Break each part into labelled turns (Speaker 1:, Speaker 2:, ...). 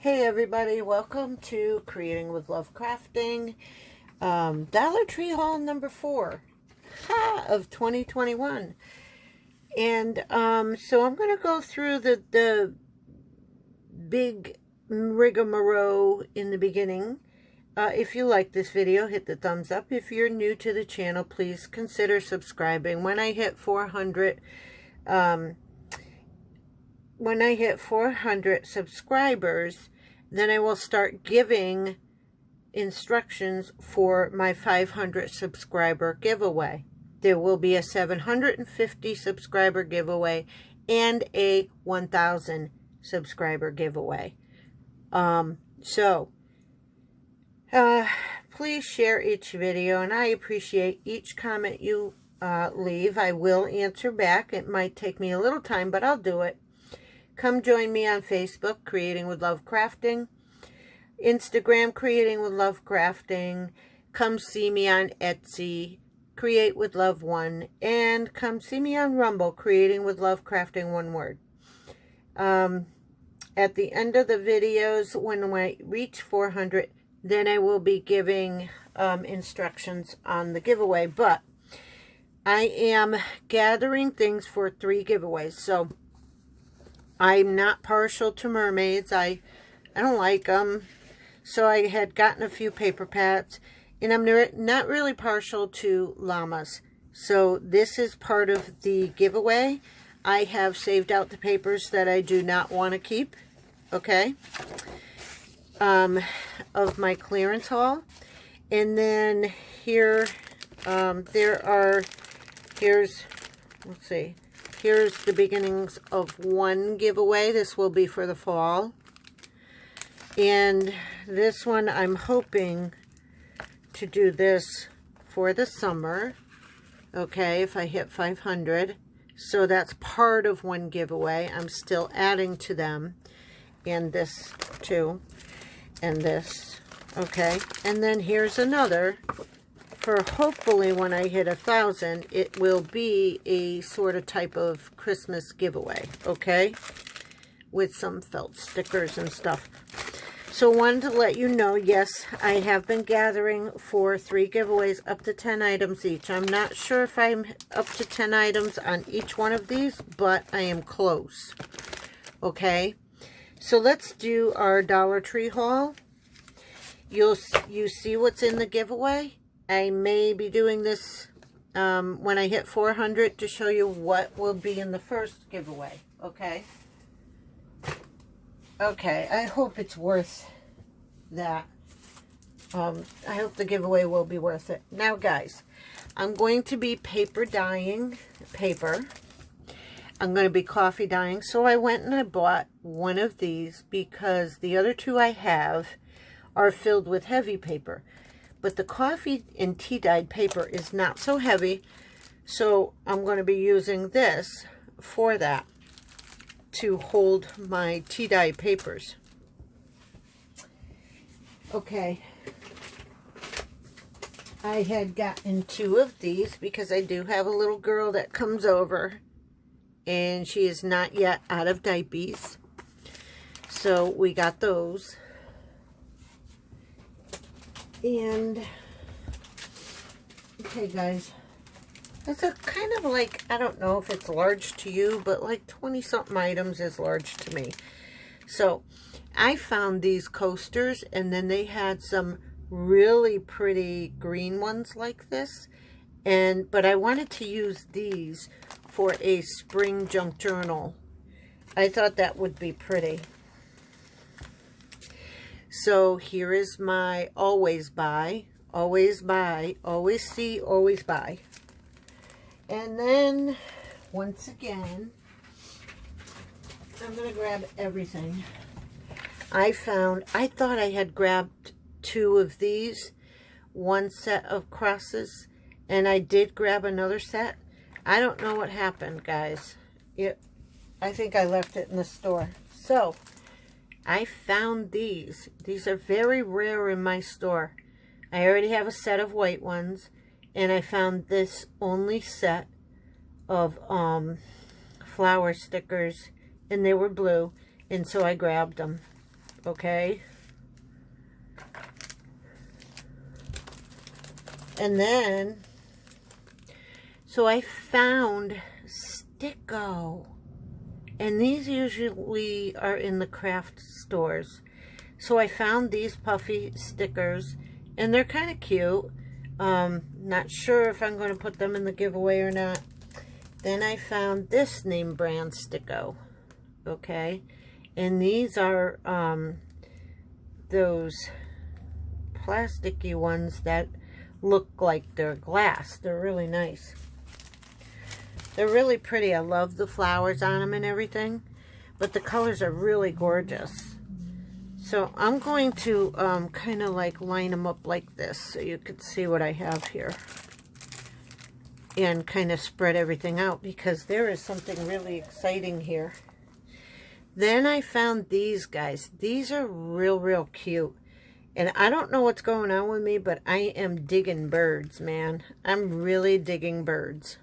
Speaker 1: Hey everybody, welcome to Creating with Love Crafting, Dollar Tree haul number 4 of 2021. And so I'm going to go through the big rigmarole in the beginning. If you like this video, hit the thumbs up. If you're new to the channel, please consider subscribing. When I hit 400 subscribers, then I will start giving instructions for my 500 subscriber giveaway. There will be a 750 subscriber giveaway and a 1,000 subscriber giveaway. Please share each video, and I appreciate each comment you leave. I will answer back. It might take me a little time, but I'll do it. Come join me on Facebook, Creating with Love Crafting. Instagram, Creating with Love Crafting. Come see me on Etsy, Create with Love 1. And come see me on Rumble, Creating with Love Crafting, one word. At the end of the videos, when I reach 400, then I will be giving instructions on the giveaway. But I am gathering things for 3 giveaways. So I'm not partial to mermaids. I don't like them. So I had gotten a few paper pads. And I'm not really partial to llamas. So this is part of the giveaway. I have saved out the papers that I do not want to keep. Okay. Of my clearance haul. And then here, here's the beginnings of one giveaway. This will be for the fall. And this one, I'm hoping to do this for the summer. Okay, if I hit 500. So that's part of one giveaway. I'm still adding to them. And this too. And this. Okay. And then here's another. For hopefully when I hit 1,000, it will be a sort of type of Christmas giveaway, okay? With some felt stickers and stuff. So wanted to let you know, yes, I have been gathering for 3 giveaways up to 10 items each. I'm not sure if I'm up to 10 items on each one of these, but I am close, okay? So let's do our Dollar Tree haul. You see what's in the giveaway? I may be doing this when I hit 400 to show you what will be in the first giveaway, okay? Okay, I hope it's worth that. I hope the giveaway will be worth it. Now, guys, I'm going to be paper dyeing paper. I'm going to be coffee dyeing. So I went and I bought one of these because the other 2 I have are filled with heavy paper. But the coffee and tea dyed paper is not so heavy, so I'm going to be using this for that, to hold my tea dye papers. Okay, I had gotten 2 of these because I do have a little girl that comes over, and she is not yet out of diapers, so we got those. And, okay guys, it's a kind of like, I don't know if it's large to you, but like 20-something items is large to me. So, I found these coasters, and then they had some really pretty green ones like this. But I wanted to use these for a spring junk journal. I thought that would be pretty. So here is my always buy, always see, always buy. And then, once again, I'm going to grab everything. I thought I had grabbed 2 of these, 1 set of crosses, and I did grab another set. I don't know what happened, guys. I think I left it in the store. So, I found these. These are very rare in my store. I already have a set of white ones, and I found this only set of flower stickers, and they were blue, and so I grabbed them. okay? And then, so I found Sticko. And these usually are in the craft stores. So I found these puffy stickers, and they're kind of cute. Not sure if I'm going to put them in the giveaway or not. Then I found this name brand Sticko. Okay. And these are those plasticky ones that look like they're glass. They're really nice. They're really pretty. I love the flowers on them and everything. But the colors are really gorgeous. So I'm going to kind of like line them up like this so you can see what I have here. And kind of spread everything out because there is something really exciting here. Then I found these guys. These are real cute. And I don't know what's going on with me, but I am digging birds, man. I'm really digging birds.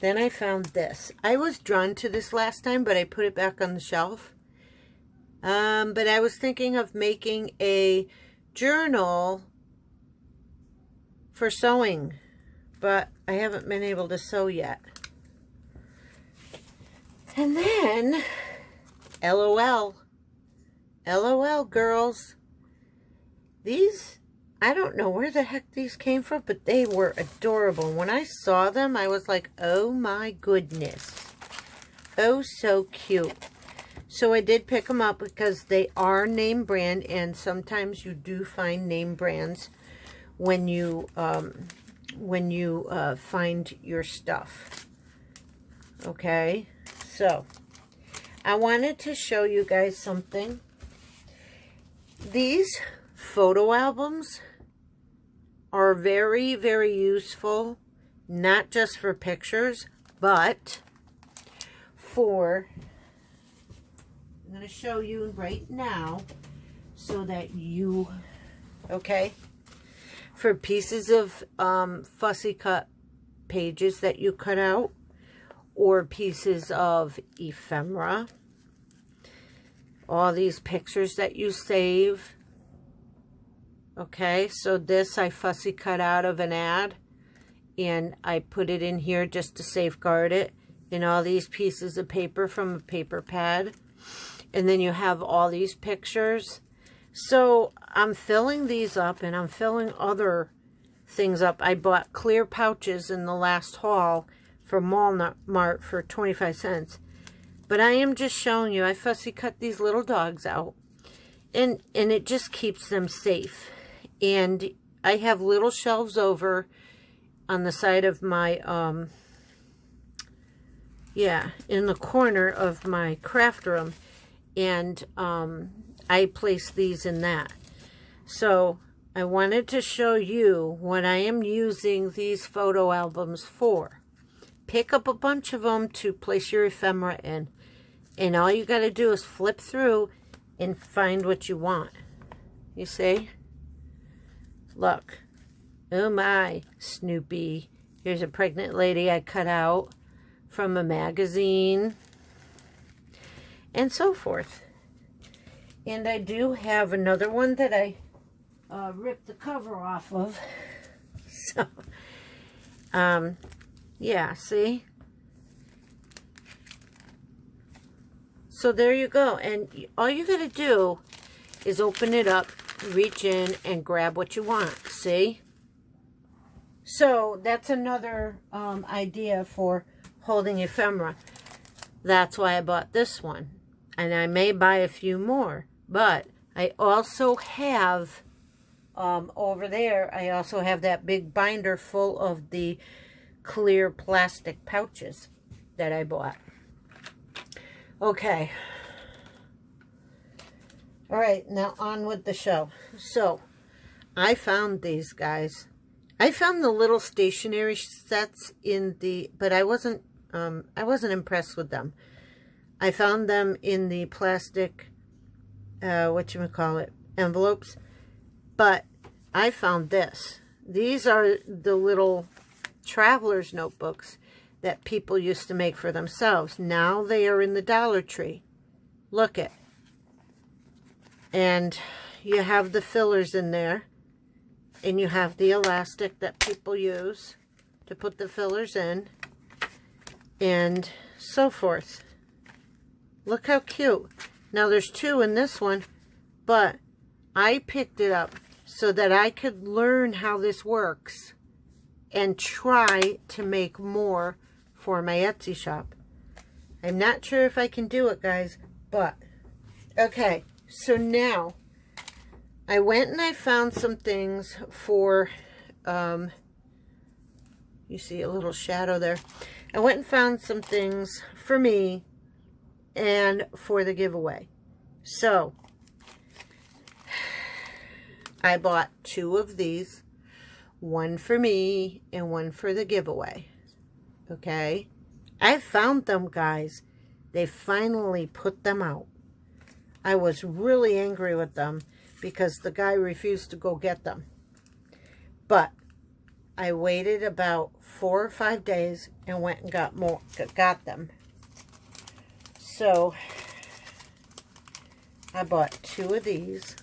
Speaker 1: Then I found this. I was drawn to this last time, but I put it back on the shelf. But I was thinking of making a journal for sewing, but I haven't been able to sew yet. And then, LOL. LOL, girls. These, I don't know where the heck these came from, but they were adorable. When I saw them, I was like, oh my goodness. Oh, so cute. So I did pick them up because they are name brand, and sometimes you do find name brands when you find your stuff. Okay, so I wanted to show you guys something. These photo albums are very useful, not just for pictures, but for, I'm going to show you right now so that you, okay, for pieces of fussy cut pages that you cut out, or pieces of ephemera, all these pictures that you save. Okay, so this I fussy cut out of an ad, and I put it in here just to safeguard it, and all these pieces of paper from a paper pad. And then you have all these pictures. So I'm filling these up, and I'm filling other things up. I bought clear pouches in the last haul from Walmart for 25 cents. But I am just showing you, I fussy cut these little dogs out. And it just keeps them safe. And I have little shelves over on the side of my, in the corner of my craft room. And I place these in that. So I wanted to show you what I am using these photo albums for. Pick up a bunch of them to place your ephemera in. And all you got to do is flip through and find what you want. You see? Look. Oh my, Snoopy. Here's a pregnant lady I cut out from a magazine. And so forth. And I do have another one that I ripped the cover off of. So, yeah, see? So there you go. And all you got to do is open it up, reach in, and grab what you want. See? So that's another idea for holding ephemera. That's why I bought this one. And I may buy a few more. But I also have, over there, I also have that big binder full of the clear plastic pouches that I bought. Okay. All right, now on with the show. So, I found these guys. I found the little stationery sets in the, but I wasn't impressed with them. I found them in the plastic, envelopes. But I found this. These are the little traveler's notebooks that people used to make for themselves. Now they are in the Dollar Tree. Look it. And you have the fillers in there. And you have the elastic that people use to put the fillers in. And so forth. Look how cute. Now there's 2 in this one. But I picked it up so that I could learn how this works. And try to make more for my Etsy shop. I'm not sure if I can do it, guys. But, okay. So now, I went and I found some things for, you see a little shadow there. I went and found some things for me and for the giveaway. So, I bought 2 of these. One for me and one for the giveaway. Okay? I found them, guys. They finally put them out. I was really angry with them because the guy refused to go get them. But I waited about 4 or 5 days and went and got them. So I bought 2 of these.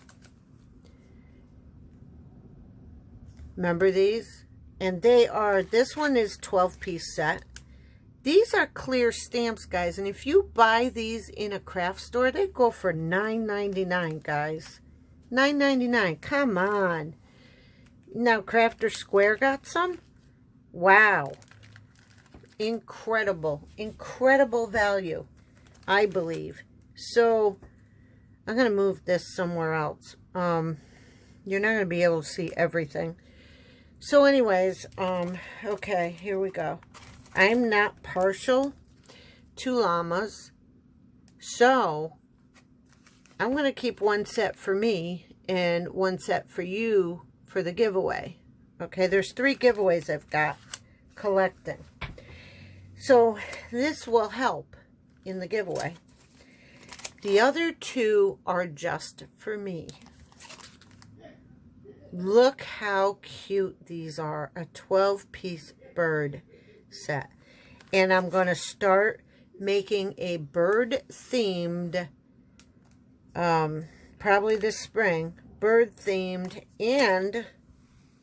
Speaker 1: Remember these? And they are, this one is 12-piece set. These are clear stamps, guys. And if you buy these in a craft store, they go for $9.99, guys. $9.99. Come on. Now, Crafter Square got some? Wow. Incredible. Incredible value, I believe. So, I'm going to move this somewhere else. You're not going to be able to see everything. So anyways, okay, here we go. I'm not partial to llamas, so I'm going to keep 1 set for me and 1 set for you for the giveaway. Okay, there's 3 giveaways I've got collecting. So this will help in the giveaway. The other 2 are just for me. Look how cute these are. A 12-piece bird set. And I'm going to start making a bird-themed, probably this spring, bird-themed and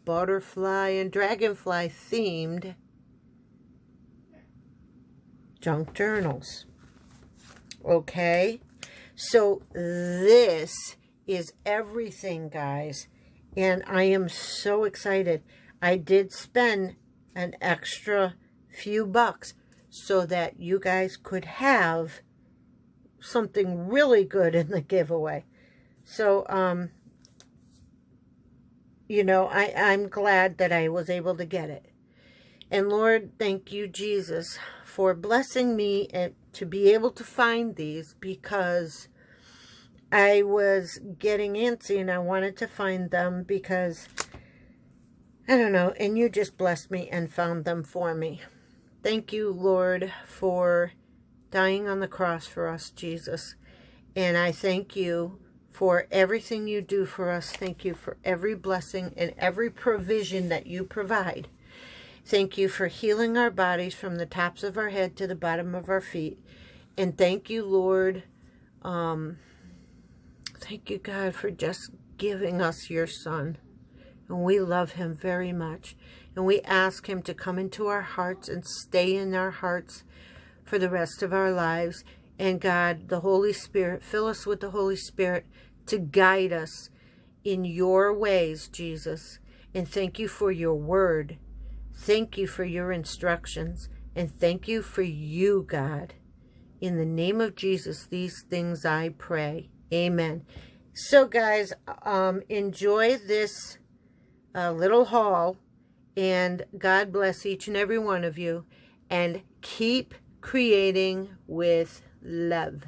Speaker 1: butterfly and dragonfly-themed junk journals. Okay? So this is everything, guys. And I am so excited. I did spend an extra few bucks so that you guys could have something really good in the giveaway. So, you know, I'm glad that I was able to get it. And Lord, thank you, Jesus, for blessing me and to be able to find these, because I was getting antsy and I wanted to find them because, I don't know, and you just blessed me and found them for me. Thank you, Lord, for dying on the cross for us, Jesus. And I thank you for everything you do for us. Thank you for every blessing and every provision that you provide. Thank you for healing our bodies from the tops of our head to the bottom of our feet. And thank you, Lord, thank you, God, for just giving us your Son. And we love him very much. And we ask him to come into our hearts and stay in our hearts for the rest of our lives. And God, the Holy Spirit, fill us with the Holy Spirit to guide us in your ways, Jesus. And thank you for your word. Thank you for your instructions. And thank you for you, God. In the name of Jesus, these things I pray. Amen. So, guys, enjoy this little haul. And God bless each and every one of you. And keep creating with love.